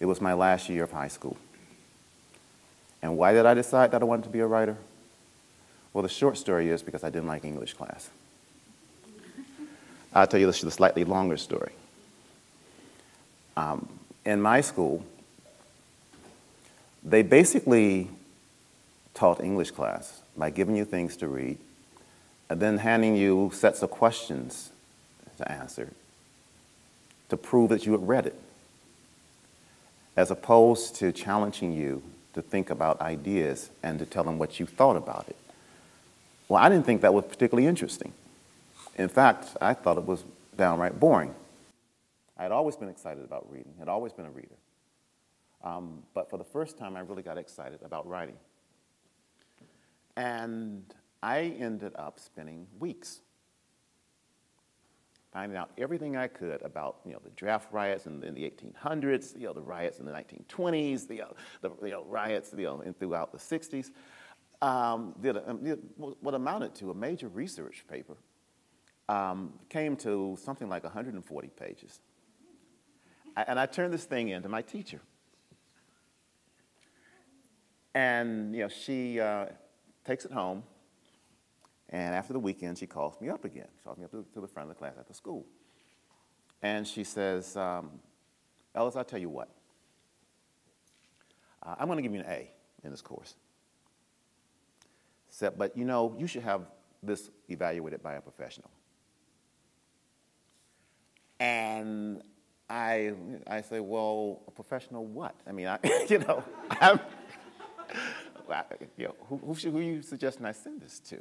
It was my last year of high school. And why did I decide that I wanted to be a writer? Well, the short story is because I didn't like English class. I'll tell you the slightly longer story. In my school, they basically taught English class by giving you things to read and then handing you sets of questions to answer to prove that you had read it, as opposed to challenging you to think about ideas and to tell them what you thought about it. Well, I didn't think that was particularly interesting. In fact, I thought it was downright boring. I had always been excited about reading, had always been a reader. But for the first time, I really got excited about writing. And I ended up spending weeks finding out everything I could about, the draft riots in the 1800s, the riots in the 1920s, the riots, throughout the 60s. What amounted to a major research paper came to something like 140 pages. And I turned this thing in to my teacher. And, she takes it home. And after the weekend, she calls me up again. She calls me up to the front of the class at the school. And she says, Ellis, I'll tell you what. I'm going to give you an A in this course. Said, but, you should have this evaluated by a professional. And I say, well, a professional what? I mean, who are you suggesting I send this to?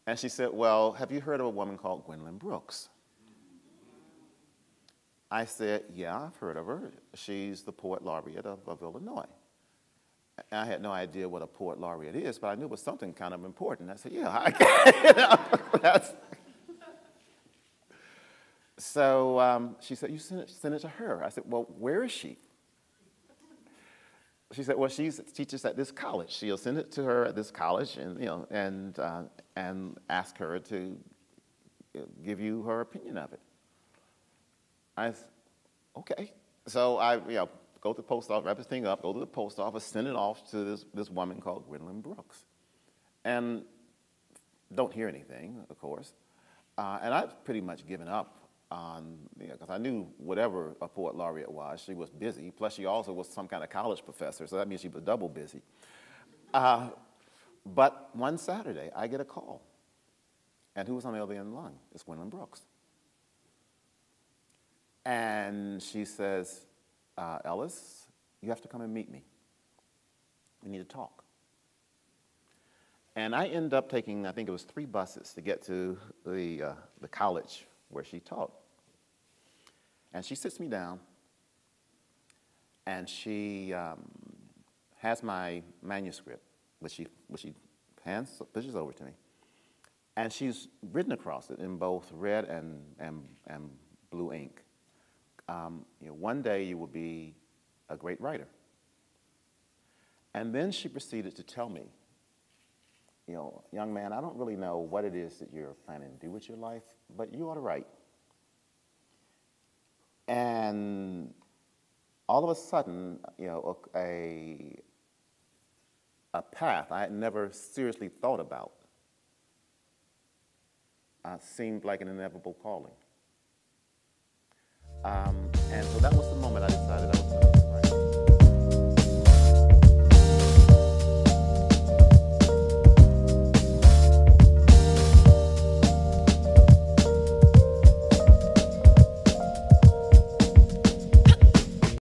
And she said, well, have you heard of a woman called Gwendolyn Brooks? I said, yeah, I've heard of her. She's the poet laureate of Illinois. And I had no idea what a poet laureate is, but I knew it was something kind of important. I said, yeah, that's... So she said, you send it to her. I said, well, where is she? She said, well, she teaches at this college. She'll send it to her at this college, and and ask her to give you her opinion of it. I said, okay. So I, go to the post office, wrap this thing up, go to the post office, send it off to this woman called Gwendolyn Brooks, and don't hear anything, of course. And I've pretty much given up on, because I knew whatever a poet laureate was, she was busy. Plus, she also was some kind of college professor, so that means she was double busy. But one Saturday, I get a call. And who was on the other end of the line? It's Gwendolyn Brooks. And she says, Ellis, you have to come and meet me. We need to talk. And I end up taking, I think it was 3 buses to get to the college where she taught. And she sits me down, and she has my manuscript, which she pushes over to me. And she's written across it in both red and blue ink. One day you will be a great writer. And then she proceeded to tell me, young man, I don't really know what it is that you're planning to do with your life, but you ought to write. And all of a sudden, a path I had never seriously thought about seemed like an inevitable calling. And so that was the moment I decided